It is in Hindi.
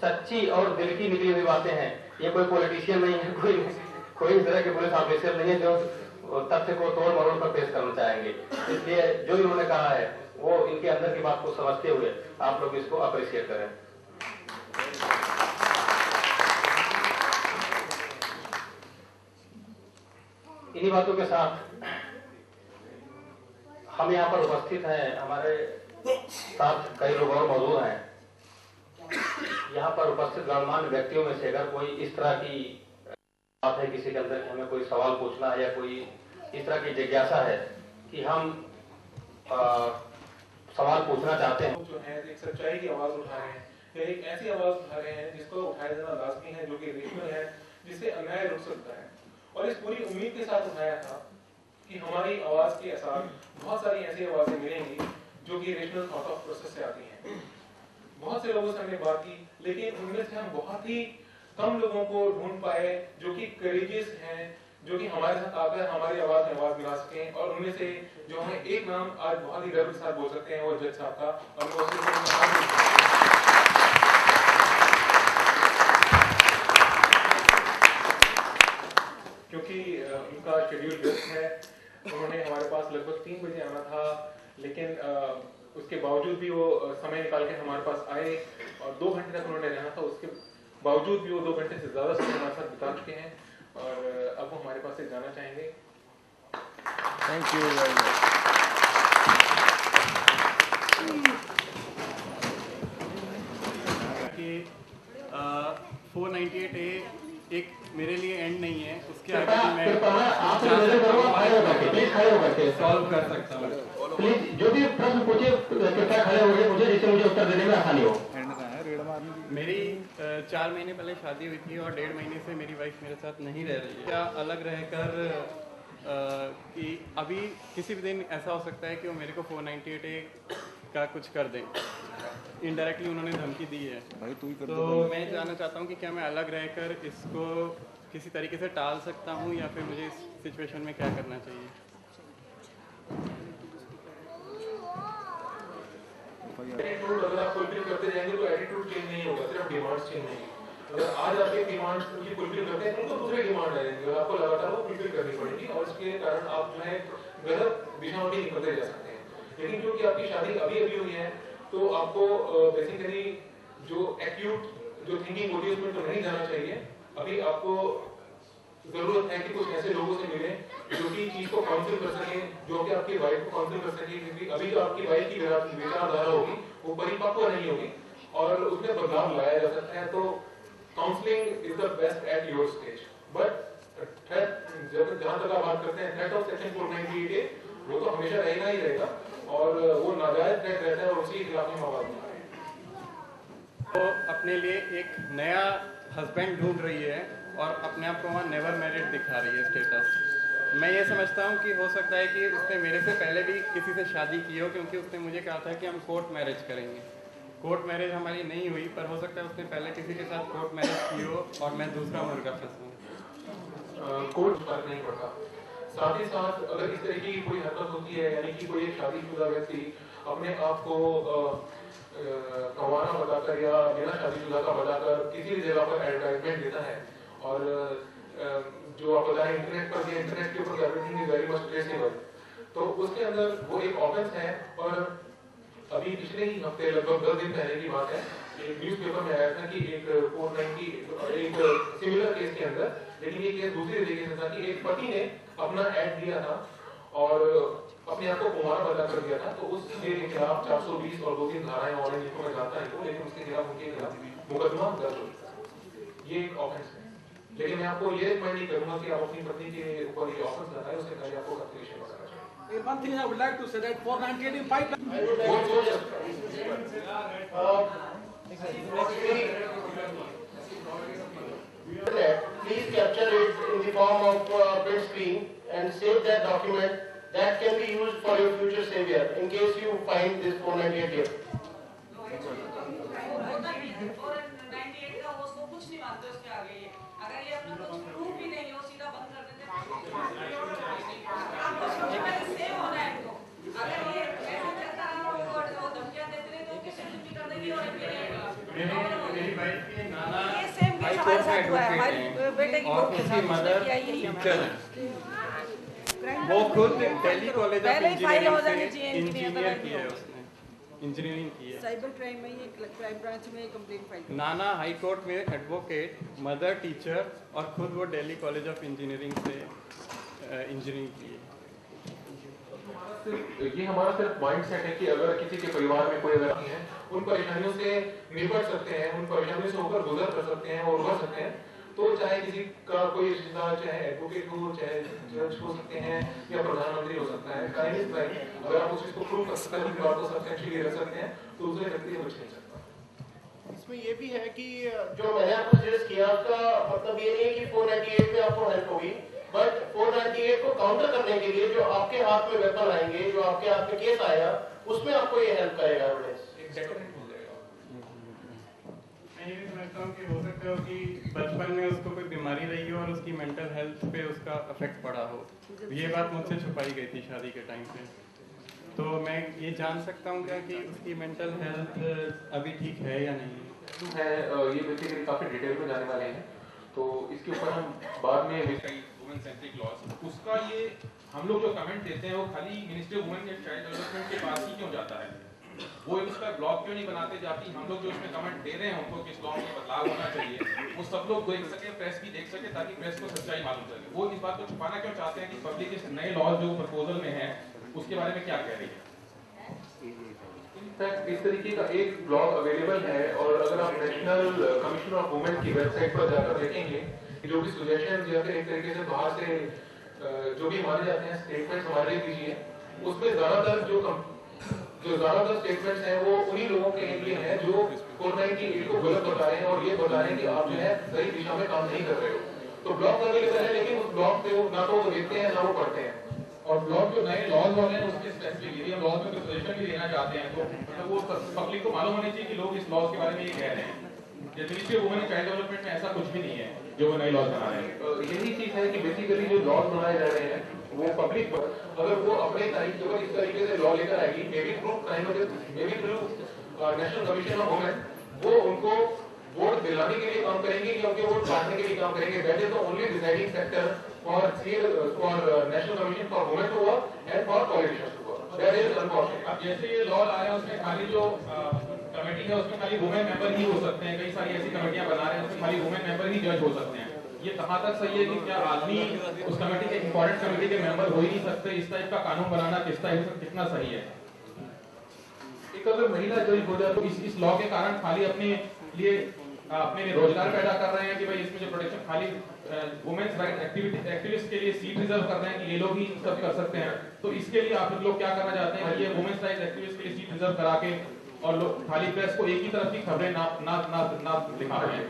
सच्ची और दिल की निकली हुई बातें हैं। ये कोई पॉलिटिशियन नहीं है, कोई इस तरह के पुलिस ऑफिसर नहीं है जो तथ्य को तोड़ मरोड़ कर पेश करना चाहेंगे। इसलिए जो इन्होंने कहा है वो इनके अंदर की बात को समझते हुए आप लोग इसको अप्रिशिएट करें। इन्हीं बातों के साथ हम यहाँ पर उपस्थित हैं, हमारे साथ कई लोग और मौजूद हैं। यहाँ पर उपस्थित गणमान्य व्यक्तियों में से अगर कोई इस तरह की बात है किसी के अंदर कि हमें कोई सवाल पूछना है या कोई इस तरह की जिज्ञासा है कि हम सवाल पूछना चाहते हैं, जो है एक सच्चाई की आवाज उठा रहे हैं या एक ऐसी आवाज उठा रहे हैं जिसको उठाया जाना लाजमी है, जो कि रेशनल है, जिससे अन्याय रुक सकता है। और इस पूरी उम्मीद के साथ उठाया था कि हमारी आवाज के साथ बहुत सारी ऐसी आवाजें मिलेंगी जो कि रेशनल थॉट ऑफ प्रोसेस से आती हैं। बहुत से लोगों से हमने बात की, लेकिन उनमें से हम बहुत ही कम लोगों को ढूंढ पाए जो कि करेजियस हैं, जो कि हमारे साथ आकर हमारी आवाज में आवाज मिला सकें। और उनमें से जो हमें एक नाम आज बहुत ही गर्व के साथ बोल सकते हैं वो जज साहब का, और वो क्योंकि उनका शेड्यूल व्यस्त है। उन्होंने हमारे पास लगभग 3 बजे आना था, लेकिन उसके बावजूद भी वो समय निकाल के हमारे पास आए और 2 घंटे तक उन्होंने रहना था। उसके बावजूद भी वो 2 घंटे से ज्यादा समय हमारे साथ बिता चुके हैं और अब वो हमारे पास से जाना चाहेंगे। Thank you very much. 498A एक मेरे लिए एंड नहीं है, उसके आगे मैं सॉल्व कर सकता हूँ। प्लीज जो भी प्रश्न पूछे कृपया खड़े हो गए मुझे, जिससे मुझे उत्तर देने में आसानी हो। मेरी 4 महीने पहले शादी हुई थी और 1.5 महीने से मेरी वाइफ मेरे साथ नहीं रह रही है। क्या अलग रहकर कि अभी किसी भी दिन ऐसा हो सकता है कि वो मेरे को 498A का कुछ कर दें। इनडायरेक्टली उन्होंने धमकी दी है। तो मैं जानना चाहता हूँ कि क्या मैं अलग रहकर इसको किसी तरीके से टाल सकता हूँ या फिर मुझे इस सिचुएशन में क्या करना चाहिए? एटीट्यूड अगर आप फुलफिल करते जाएंगे तो एटीट्यूड चेंज नहीं होगा, सिर्फ डिमांड्स चेंज नहीं। अगर आज आप एक डिमांड की फुलफिल करते हैं तो दूसरे डिमांड आएंगे, आपको लगातार वो फुलफिल करनी पड़ेगी और उसके कारण आप जो है गलत दिशा में निकलते जा सकते हैं। लेकिन क्योंकि आपकी शादी अभी अभी हुई है तो आपको बेसिकली जो एक्यूट जो थिंकिंग होती है उसमें तो नहीं जाना चाहिए। अभी आपको जरूरत है कि कुछ ऐसे लोगों से मिले जो कि चीज को काउंसिल कर सके, जो कि आपकी वाइफ को काउंसिल कर सके, क्योंकि अभी जो आपकी वाइफ की विचारधारा होगी वो परिपक्व नहीं होगी और उसमें बदलाव लाया जा सकता है। तो counselling is the best at your stage. But threat जहां तक आप बात करते हैं थ्रेट ऑफ सेक्शन 498A, वो तो हमेशा रहेगा ही रहेगा और वो नाजायज थ्रेट रहता है और उसी के खिलाफ हम आवाज उठा रहे हैं। तो अपने लिए एक नया हस्बैंड ढूंढ रही है और अपने आप को वहाँ नेवर मैरिड दिखा रही है स्टेटस। मैं ये समझता हूँ कि हो सकता है कि उसने मेरे से पहले भी किसी से शादी की हो, क्योंकि उसने मुझे कहा था कि हम कोर्ट मैरिज करेंगे। कोर्ट मैरिज हमारी नहीं हुई, पर हो सकता है उसने पहले किसी के साथ कोर्ट मैरिज की हो और मैं दूसरा मुर्गा फंसूँ। कोर्ट फर्क नहीं पड़ता। साथ ही साथ अगर इस तरह की कोई हरकत होती है, यानी कि कोई एक शादीशुदा व्यक्ति अपने आप को कवाना बताकर या बिना शादीशुदा का बताकर किसी भी जगह पर एडवर्टाइजमेंट देता है और जो आप बताएं इंटरनेट पर, इंटरनेट के ऊपर everything is very much traceable, तो उसके अंदर वो एक ऑफेंस है। और अभी पिछले ही हफ्ते लगभग 10 दिन पहले की बात है, एक न्यूज़पेपर में आया था कि एक 490 एक सिमिलर केस के अंदर, लेकिन ये केस दूसरी तरीके से था कि एक पति ने अपना ऐड दिया था और अपने आप को कुमार बता कर दिया था, तो उसके खिलाफ 420 और 2-3 धाराएं ऑनलाइन जिनको मैं जानता नहीं हूँ, लेकिन उसके खिलाफ उनके खिलाफ मुकदमा दर्ज हो। ये एक ऑफेंस है। लेकिन मैं आपको ये रिकमेंड नहीं करूंगा कि आप अपनी पत्नी के ऊपर ये ऑफेंस लगाएं, उससे पहले आपको कंप्लीशन बताना चाहिए। One thing I would like to say that 498 fight. Please capture it in the form of print screen and save that document. That can be used for your future savior in case you find this 498 here. अगर ये अपना कुछ प्रूफ भी नहीं हो सीधा बंद कर देते हैं। अगर ये ऐसा चलता रहा और धमकियां देते रहे तो किसी कुछ भी कर देंगे और मेरी वाइफ साथ हुआ है, एडवोकेट हमारे हैं बेटे की और बहू के उसकी साथ उसने मदर किया यही टीचर हमारा। है। वो खुद दिल्ली कॉलेज ऑफ पहले ही फाइल हो जानी इंजीनियरिंग चाहिए से इनकी, इंजीनियर अदरवाइज किया है नहीं उसने, इंजीनियरिंग की है। साइबर क्राइम में ये क्राइम ब्रांच में कंप्लेंट फाइल की। नाना हाई कोर्ट में एडवोकेट, मदर टीचर और खुद वो दिल्ली कॉलेज ऑफ इंजीनियरिंग से इंजीनियरिंग की है। ये हमारा सिर्फ माइंड सेट है कि अगर किसी के परिवार में कोई अगर है, उन परेशानियों से निपट सकते हैं, उन परेशानियों से होकर गुजर कर सकते हैं और उभर सकते हैं, तो चाहे किसी का कोई रिश्तेदार, चाहे एडवोकेट हो, चाहे जज हो सकते हैं या प्रधानमंत्री हो सकता है, क्राइम इज क्राइम। अगर आप उस चीज को प्रूव कर सकते हैं, बात को सब्सटेंशियली रख सकते हैं, तो दूसरे व्यक्ति से बच नहीं सकता। इसमें ये भी है कि जो मैंने आपको सजेस्ट किया उसका मतलब ये नहीं है कि 498 में आपको हेल्प होगी, बट 498 को काउंटर करने के लिए जो आपके हाथ में वेपन आएंगे, जो आपके हाथ में केस आएगा, उसमें आपको ये हेल्प करेगा एविडेंस। मैं ये समझता हूँ कि हो सकता हो कि बचपन में उसको कोई बीमारी रही हो और उसकी मेंटल हेल्थ पे उसका इफेक्ट पड़ा हो। ये बात मुझसे छुपाई गई थी शादी के टाइम पे, तो मैं ये जान सकता हूँ क्या कि उसकी मेंटल हेल्थ अभी ठीक है या नहीं है। ये बेसिकली काफी डिटेल में जाने वाले हैं, तो इसके ऊपर हम बाद में वुमेन सेंट्रिक लॉज, उसका ये हम लोग जो कमेंट देते हैं वो खाली ministry of women and child development के पास ही क्यों जाता है? वो उसका ब्लॉग क्यों नहीं बनाते जाती? हम लोग जो इसमें कमेंट दे रहे हैं उनको किस लॉ में बदलाव होना चाहिए, वो सब लोग देख सके, प्रेस भी देख सके, ताकि प्रेस को सच्चाई मालूम चले। वो इस बात को छुपाना क्यों चाहते हैं कि पब्लिक इस नए लॉ जो प्रपोजल में है उसके बारे में क्या कह रही है? इनफैक्ट इस तरीके का एक ब्लॉग अवेलेबल है, और अगर आप नेशनल कमीशन ऑफ वुमेन की वेबसाइट पर जाकर देखेंगे, जो भी सजेशन या फिर एक तरीके से बाहर से जो भी माने जाते हैं स्टेटमेंट्स हमारे लिए दीजिए, उसमें ज्यादातर जो ज्यादातर स्टेटमेंट्स हैं वो उन्हीं लोगों के लिए हैं जो 498 को गलत बता रहे हैं और ये बता रहे हैं कि आप जो है सही दिशा में काम नहीं कर रहे हो। तो ब्लॉग अवेलेबल है, लेकिन उस ब्लॉग पे ना तो वो देखते हैं ना वो पढ़ते हैं। और ब्लॉग जो नए लॉज वाले हैं उसके स्पेसिफिक यदि हम लॉज में कोई सजेशन भी देना चाहते हैं तो मतलब वो पब्लिक को मालूम होनी चाहिए कि लोग इस लॉज के बारे में ये कह रहे हैं। Ministry of women and child development में ऐसा कुछ भी नहीं है जो वो नए लॉज बना रहे हैं। यही चीज है कि बेसिकली जो लॉज बनाए जा रहे हैं वो पब्लिक पर, अगर वो अपने तरीके इस तरीके से लॉ लेकर आएगी, may be through national commission of women, वो उनको वोट दिलाने के लिए काम करेंगे या उनके वोट काटने के लिए काम करेंगे। That is the only deciding factor for National Commission for Women to work and for politicians to work. That is unfortunate. अब जैसे ये लॉ आया उसमें खाली जो कमेटी है उसमें खाली वुमेन मेंबर ही हो सकते हैं। कई सारी ऐसी कमेटियां बना रहे हैं उसमें खाली वुमेन मेंबर ही जज हो सकते हैं। ये कहाँ तक सही है कि क्या आदमी उस कमेटी के इंपॉर्टेंट कमेटी के मेंबर हो ही नहीं सकते? इस टाइप का कानून बनाना कितना सही है? एक अगर महिला जज हो जाए तो इस लॉ के कारण खाली अपने लिए रोजगार पैदा कर रहे हैं कि भाई इसमें जो प्रोटेक्शन खाली वुमेन्स राइट एक्टिविस्ट के लिए सीट रिजर्व कर रहे हैं कि ये लोग ही सब कर सकते हैं। तो इसके लिए आप लोग क्या करना चाहते हैं कि ये वुमेन्स राइट एक्टिविस्ट के लिए सीट रिजर्व करा के और लोग खाली प्रेस को एक ही तरफ की खबरें ना दिखा रहे हैं।